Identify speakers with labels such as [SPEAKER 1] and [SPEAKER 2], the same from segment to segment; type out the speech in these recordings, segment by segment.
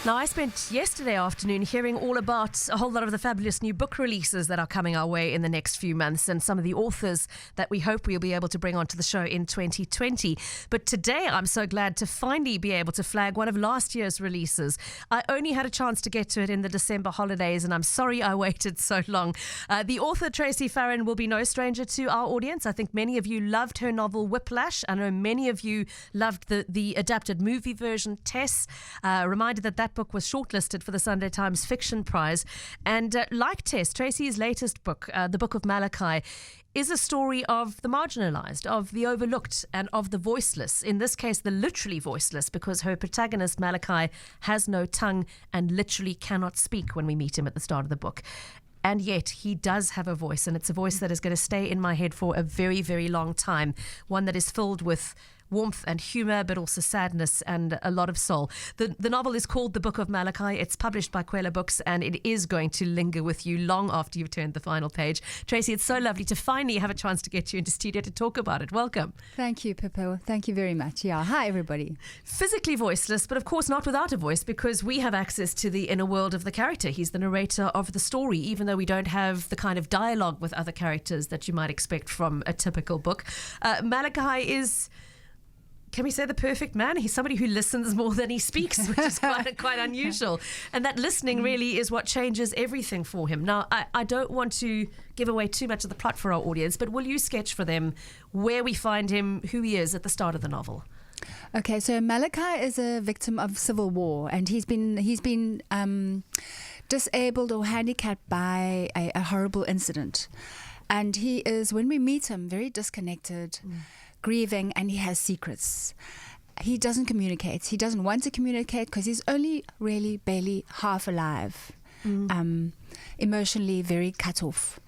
[SPEAKER 1] Now, I spent yesterday afternoon hearing all about a whole lot of the fabulous new book releases that are coming our way in the next few months and some of the authors that we hope we'll be able to bring onto the show in 2020. But today, I'm so glad to finally be able to flag one of last year's releases. I only had a chance to get to it in the December holidays, and I'm sorry I waited so long. The author, Tracey Farren, will be no stranger to our audience. I think many of you loved her novel Whiplash. I know many of you loved the adapted movie version, Tess. Reminded that book was shortlisted for the Sunday Times Fiction Prize. And like Tess, Tracey's latest book, the Book of Malachi, is a story of the marginalized, of the overlooked, and of the voiceless. In this case, the literally voiceless, because her protagonist, Malachi, has no tongue and literally cannot speak when we meet him at the start of the book. And yet he does have a voice, and it's a voice that is going to stay in my head for a very, very long time. One that is filled with warmth and humour, but also sadness and a lot of soul. The novel is called The Book of Malachi. It's published by Kwela Books, and it is going to linger with you long after you've turned the final page. Tracey, it's so lovely to finally have a chance to get you into studio to talk about it. Welcome.
[SPEAKER 2] Thank you, Pippa. Thank you very much. Yeah. Hi, everybody.
[SPEAKER 1] Physically voiceless, but of course not without a voice, because we have access to the inner world of the character. He's the narrator of the story, even though we don't have the kind of dialogue with other characters that you might expect from a typical book. Malachi is... Can we say the perfect man? He's somebody who listens more than he speaks, which is quite unusual. And that listening really is what changes everything for him. Now, I don't want to give away too much of the plot for our audience, but will you sketch for them where we find him, who he is at the start of the novel?
[SPEAKER 2] Okay, so Malachi is a victim of civil war, and he's been disabled or handicapped by a horrible incident. And he is, when we meet him, very disconnected, grieving, and he has secrets. He doesn't communicate. He doesn't want to communicate because he's only really barely half alive, emotionally very cut off.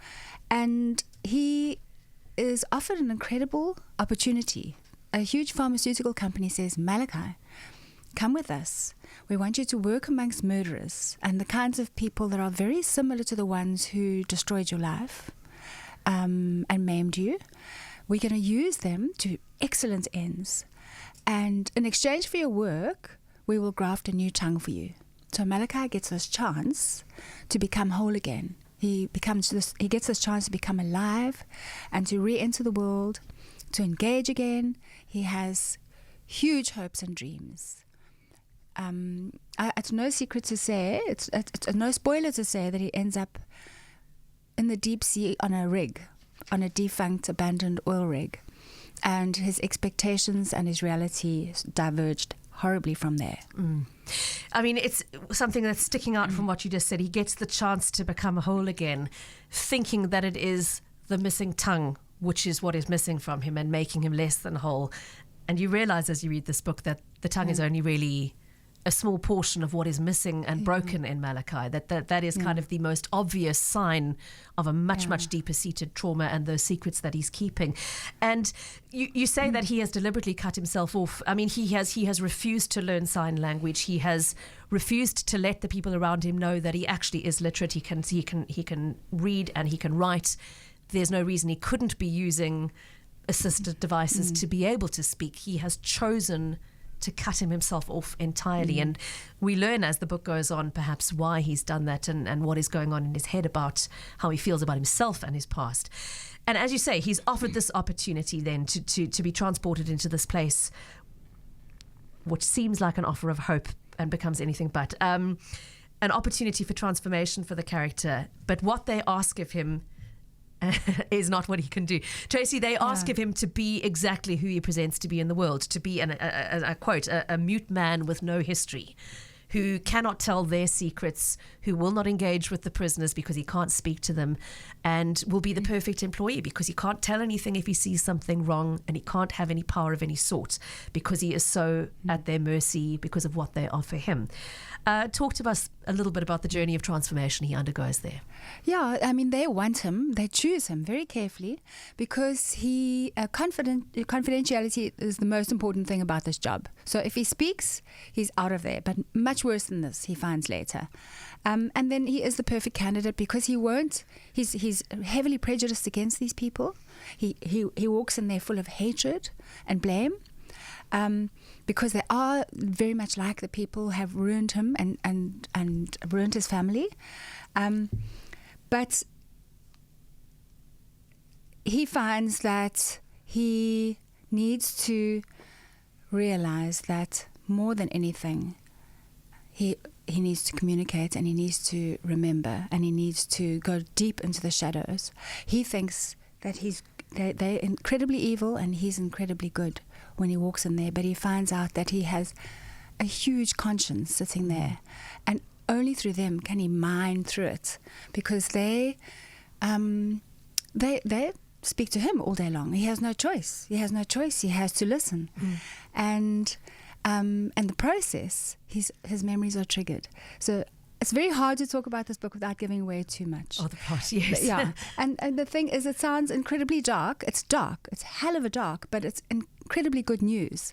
[SPEAKER 2] And he is offered an incredible opportunity. A huge pharmaceutical company says, Malachi, come with us. We want you to work amongst murderers and the kinds of people that are very similar to the ones who destroyed your life and maimed you. We're going to use them to excellent ends. And in exchange for your work, we will graft a new tongue for you. So Malachi gets this chance to become whole again. He gets this chance to become alive and to re-enter the world, to engage again. He has huge hopes and dreams. It's no secret to say, it's no spoiler to say that he ends up in the deep sea on a rig, on a defunct, abandoned oil rig. And his expectations and his reality diverged horribly from there.
[SPEAKER 1] I mean, it's something that's sticking out from what you just said. He gets the chance to become whole again, thinking that it is the missing tongue, which is what is missing from him and making him less than whole. And you realize as you read this book that the tongue is only really a small portion of what is missing and broken in Malachi, that is kind of the most obvious sign of a much deeper seated trauma and those secrets that he's keeping. And you say that he has deliberately cut himself off. I mean, he has refused to learn sign language. He has refused to let the people around him know that he actually is literate. He can read and he can write. There's no reason he couldn't be using assistive devices to be able to speak. He has chosen to cut himself off entirely. And we learn as the book goes on perhaps why he's done that and what is going on in his head about how he feels about himself and his past. And as you say, he's offered this opportunity then to be transported into this place, which seems like an offer of hope and becomes anything but. An opportunity for transformation for the character. But what they ask of him is not what he can do. Tracey, they ask of him to be exactly who he presents to be in the world, to be, a mute man with no history, who cannot tell their secrets, who will not engage with the prisoners because he can't speak to them, and will be the perfect employee because he can't tell anything if he sees something wrong, and he can't have any power of any sort because he is so at their mercy because of what they offer him. Talk to us a little bit about the journey of transformation he undergoes there.
[SPEAKER 2] Yeah, I mean, they want him, they choose him very carefully because confidentiality is the most important thing about this job. So if he speaks, he's out of there, but much worse than this, he finds later. And then he is the perfect candidate because he's heavily prejudiced against these people. He walks in there full of hatred and blame. because they are very much like the people who have ruined him and ruined his family. But he finds that he needs to realize that more than anything, he needs to communicate, and he needs to remember, and he needs to go deep into the shadows. He thinks that they're incredibly evil and he's incredibly good when he walks in there, but he finds out that he has a huge conscience sitting there, and only through them can he mine through it, because they speak to him all day long. He has no choice. He has to listen. And the process, his memories are triggered. So it's very hard to talk about this book without giving away too much.
[SPEAKER 1] Oh, the plot, yes.
[SPEAKER 2] Yeah. And the thing is, it sounds incredibly dark. It's dark. It's hell of a dark, but it's incredibly good news,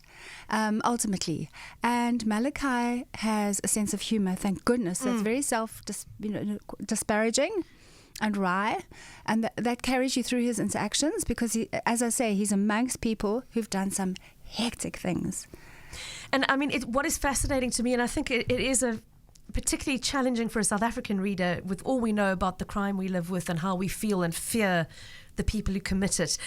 [SPEAKER 2] ultimately. And Malachi has a sense of humor, thank goodness. That's very disparaging and wry, and that carries you through his interactions, because he, as I say, he's amongst people who've done some hectic things.
[SPEAKER 1] And I mean, what is fascinating to me, and I think it is particularly challenging for a South African reader, with all we know about the crime we live with and how we feel and fear the people who commit it.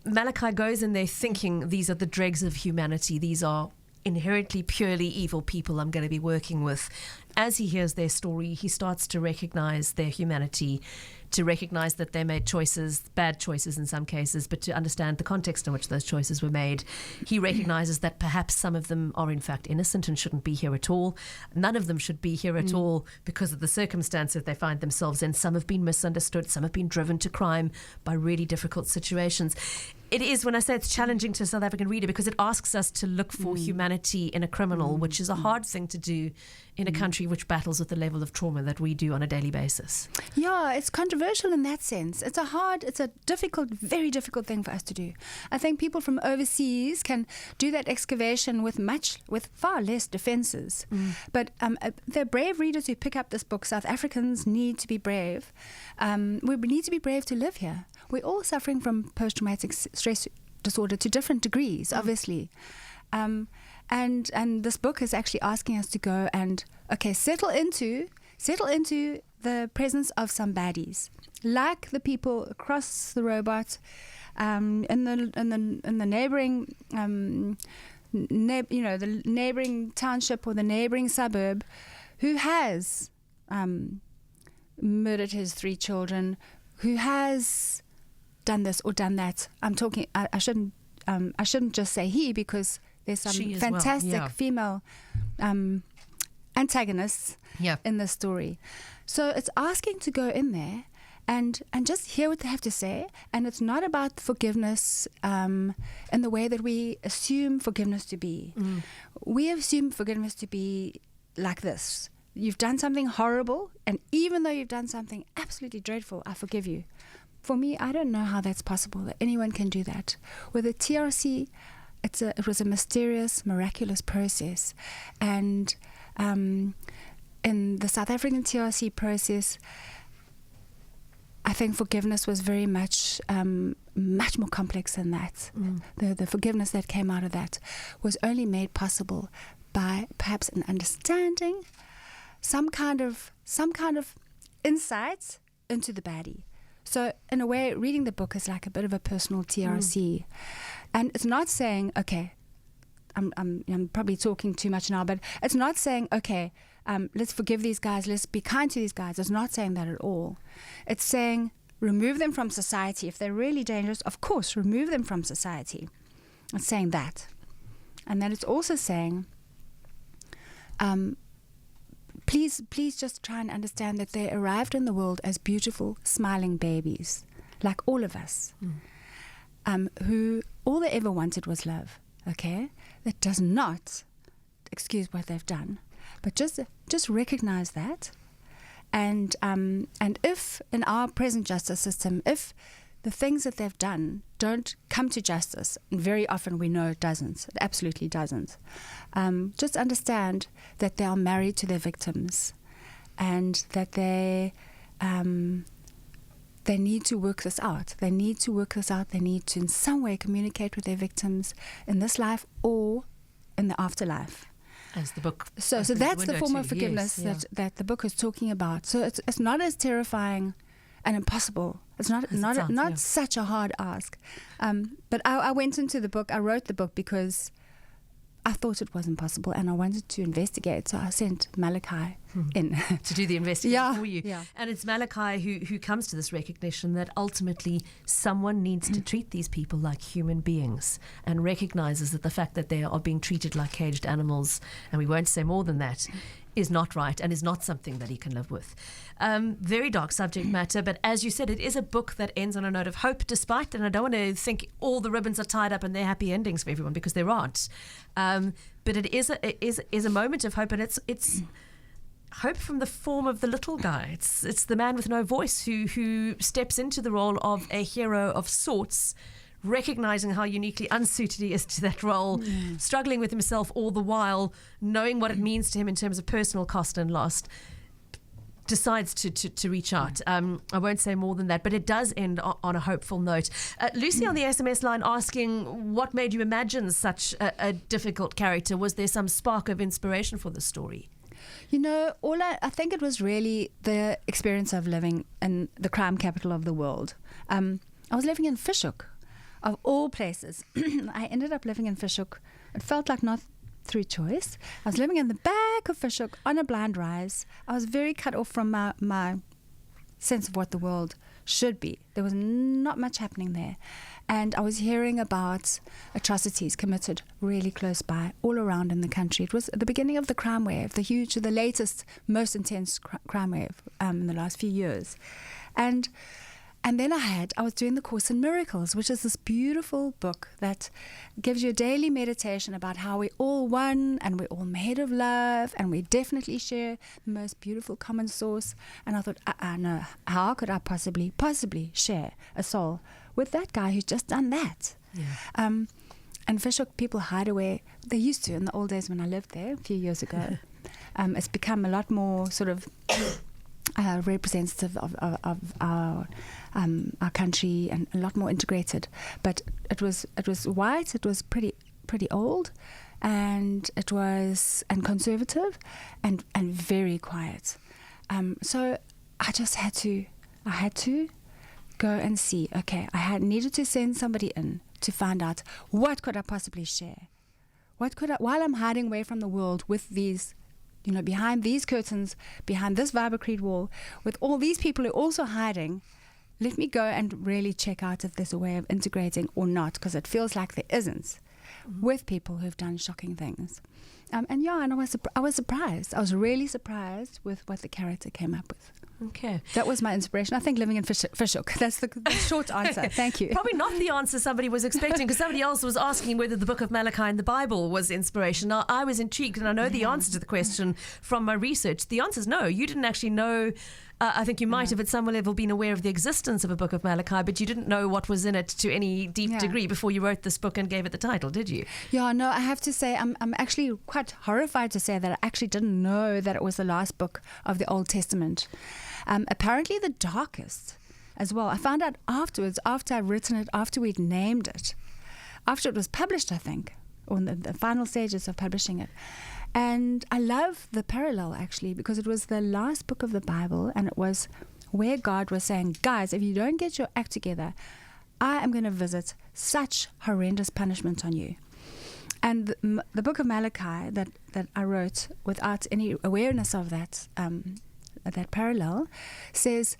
[SPEAKER 1] Malachi goes in there thinking these are the dregs of humanity. These are inherently purely evil people I'm going to be working with. As he hears their story, he starts to recognize their humanity, to recognize that they made choices, bad choices in some cases, but to understand the context in which those choices were made. He recognizes that perhaps some of them are in fact innocent and shouldn't be here at all. None of them should be here at all because of the circumstances they find themselves in. Some have been misunderstood, some have been driven to crime by really difficult situations. It is, when I say it's challenging to a South African reader, because it asks us to look for humanity in a criminal, which is a hard thing to do in a country which battles with the level of trauma that we do on a daily basis.
[SPEAKER 2] Yeah, it's controversial in that sense. It's a difficult, very difficult thing for us to do. I think people from overseas can do that excavation with far less defenses. But they're brave readers who pick up this book. South Africans need to be brave. We need to be brave to live here. We're all suffering from post-traumatic stress disorder to different degrees, obviously. And this book is actually asking us to go and settle into the presence of some baddies, like the people across the robot, in the neighboring, the neighboring township or the neighboring suburb, who has murdered his 3 children, who has done this or done that. I'm talking. I shouldn't just say he, because there's some fantastic female antagonists in this story. So it's asking to go in there and just hear what they have to say. And it's not about forgiveness in the way that we assume forgiveness to be. We assume forgiveness to be like this. You've done something horrible, and even though you've done something absolutely dreadful, I forgive you. For me, I don't know how that's possible, that anyone can do that. With the TRC, it was a mysterious, miraculous process. And in the South African TRC process, I think forgiveness was very much more complex than that. The forgiveness that came out of that was only made possible by perhaps an understanding, some kind of insight into the baddie. So in a way, reading the book is like a bit of a personal TRC. And it's not saying, I'm probably talking too much now, but it's not saying, let's forgive these guys, let's be kind to these guys. It's not saying that at all. It's saying, remove them from society. If they're really dangerous, of course, remove them from society. It's saying that. And then it's also saying, Please just try and understand that they arrived in the world as beautiful, smiling babies, like all of us, who all they ever wanted was love, That does not excuse what they've done, but just recognize that. And if in our present justice system, if the things that they've done don't come to justice, and very often we know it doesn't, it absolutely doesn't, just understand that they are married to their victims, and that they they need to work this out. They need to work this out. They need to in some way communicate with their victims in this life or in the afterlife.
[SPEAKER 1] As the book.
[SPEAKER 2] So that's the form of forgiveness that the book is talking about. So it's not as terrifying and impossible. It's not such a hard ask. But I went into the book. I wrote the book because I thought it was impossible, and I wanted to investigate. So I sent Malachi in
[SPEAKER 1] to do the investigation for you.
[SPEAKER 2] Yeah.
[SPEAKER 1] And it's Malachi who comes to this recognition that ultimately someone needs to treat these people like human beings, and recognizes that the fact that they are being treated like caged animals, and we won't say more than that, is not right and is not something that he can live with. Very dark subject matter, but as you said, it is a book that ends on a note of hope, despite, and I don't want to think all the ribbons are tied up and they're happy endings for everyone, because there aren't. But it is a moment of hope, and it's hope from the form of the little guy. It's the man with no voice who steps into the role of a hero of sorts, recognizing how uniquely unsuited he is to that role, struggling with himself all the while, knowing what it means to him in terms of personal cost and loss, decides to reach out. I won't say more than that, but it does end on a hopeful note. Lucy on the SMS line asking, what made you imagine such a difficult character? Was there some spark of inspiration for the story?
[SPEAKER 2] You know, I think it was really the experience of living in the crime capital of the world. I was living in Fishhook, of all places. I ended up living in Fishhook. It felt like not through choice. I was living in the back of Fishhook on a blind rise. I was very cut off from my sense of what the world should be. There was not much happening there. And I was hearing about atrocities committed really close by, all around in the country. It was at the beginning of the crime wave, the latest, most intense crime wave in the last few years. And then I was doing the Course in Miracles, which is this beautiful book that gives you a daily meditation about how we're all one and we're all made of love and we definitely share the most beautiful common source. And I thought, no, how could I possibly share a soul with that guy who's just done that?
[SPEAKER 1] Yeah.
[SPEAKER 2] And Fishhook people hide away. They used to in the old days when I lived there a few years ago. It's become a lot more sort of representative of our country and a lot more integrated. But it was white. It was pretty old, and it was conservative, and very quiet. So I just had to go and see. Okay, I needed to send somebody in to find out what could I possibly share. While I'm hiding away from the world with these, behind these curtains, behind this Vibercrete wall, with all these people who are also hiding, let me go and really check out if there's a way of integrating or not, because it feels like there isn't, with people who've done shocking things. And I was surprised. I was really surprised with what the character came up with.
[SPEAKER 1] Okay.
[SPEAKER 2] That was my inspiration. I think living in Fishhook. That's the short answer. Thank you.
[SPEAKER 1] Probably not the answer somebody was expecting, because somebody else was asking whether the Book of Malachi and the Bible was inspiration. Now, I was intrigued, and I know the answer to the question from my research. The answer is no. You didn't actually know. I think you might have at some level been aware of the existence of a Book of Malachi, but you didn't know what was in it to any deep degree before you wrote this book and gave it the title, did you?
[SPEAKER 2] Yeah, no, I have to say I'm actually quite horrified to say that I actually didn't know that it was the last book of the Old Testament. Apparently the darkest as well. I found out afterwards, after I'd written it, after we'd named it, after it was published, I think, or in the final stages of publishing it. And I love the parallel, actually, because it was the last book of the Bible, and it was where God was saying, guys, if you don't get your act together, I am going to visit such horrendous punishment on you. And the Book of Malachi that I wrote without any awareness of that parallel says,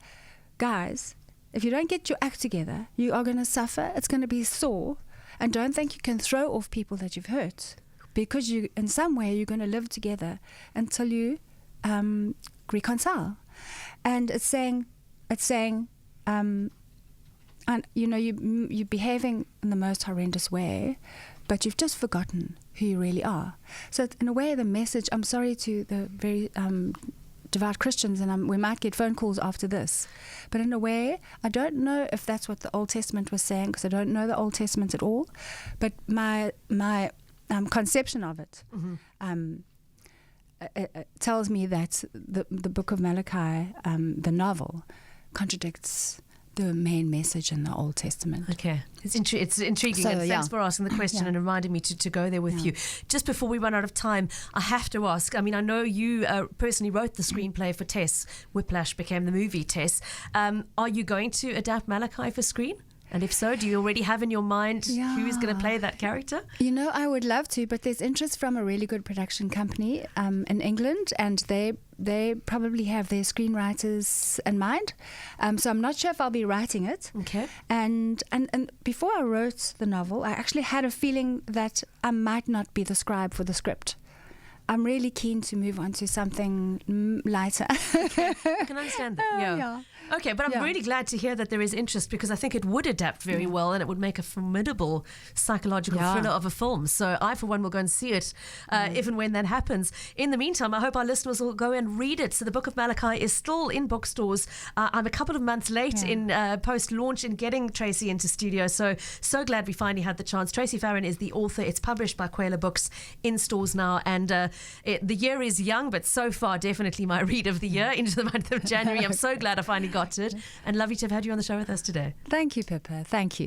[SPEAKER 2] guys, if you don't get your act together, you are going to suffer. It's going to be sore. And don't think you can throw off people that you've hurt, because you, in some way, you're going to live together until you reconcile. And it's saying, and you're behaving in the most horrendous way, but you've just forgotten who you really are. So in a way, the message, I'm sorry to the very devout Christians, and we might get phone calls after this, but in a way, I don't know if that's what the Old Testament was saying, because I don't know the Old Testament at all, but my conception of it tells me that the Book of Malachi, the novel, contradicts the main message in the Old Testament.
[SPEAKER 1] Okay. It's intriguing,
[SPEAKER 2] So,
[SPEAKER 1] and thanks
[SPEAKER 2] yeah.
[SPEAKER 1] for asking the question
[SPEAKER 2] Yeah.
[SPEAKER 1] and reminding me to go there with you. Just before we run out of time, I have to ask, I mean, I know you personally wrote the screenplay for Tess. Whiplash became the movie Tess. Are you going to adapt Malachi for screen? And if so, do you already have in your mind who is going to play that character?
[SPEAKER 2] You know, I would love to, but there's interest from a really good production company in England, and they probably have their screenwriters in mind. So I'm not sure if I'll be writing it.
[SPEAKER 1] Okay.
[SPEAKER 2] And before I wrote the novel, I actually had a feeling that I might not be the scribe for the script. I'm really keen to move on to something lighter.
[SPEAKER 1] I can understand that.
[SPEAKER 2] Yeah.
[SPEAKER 1] Okay, but I'm really glad to hear that there is interest, because I think it would adapt very well, and it would make a formidable psychological thriller of a film. So I, for one, will go and see it if and when that happens. In the meantime, I hope our listeners will go and read it. So the Book of Malachi is still in bookstores. I'm a couple of months late in post-launch in getting Tracey into studio. So glad we finally had the chance. Tracey Farren is the author. It's published by Quayler Books, in stores now. And the year is young, but so far definitely my read of the year into the month of January. I'm so glad I finally got it, and lovely to have had you on the show with us today.
[SPEAKER 2] Thank you, Pippa. Thank you.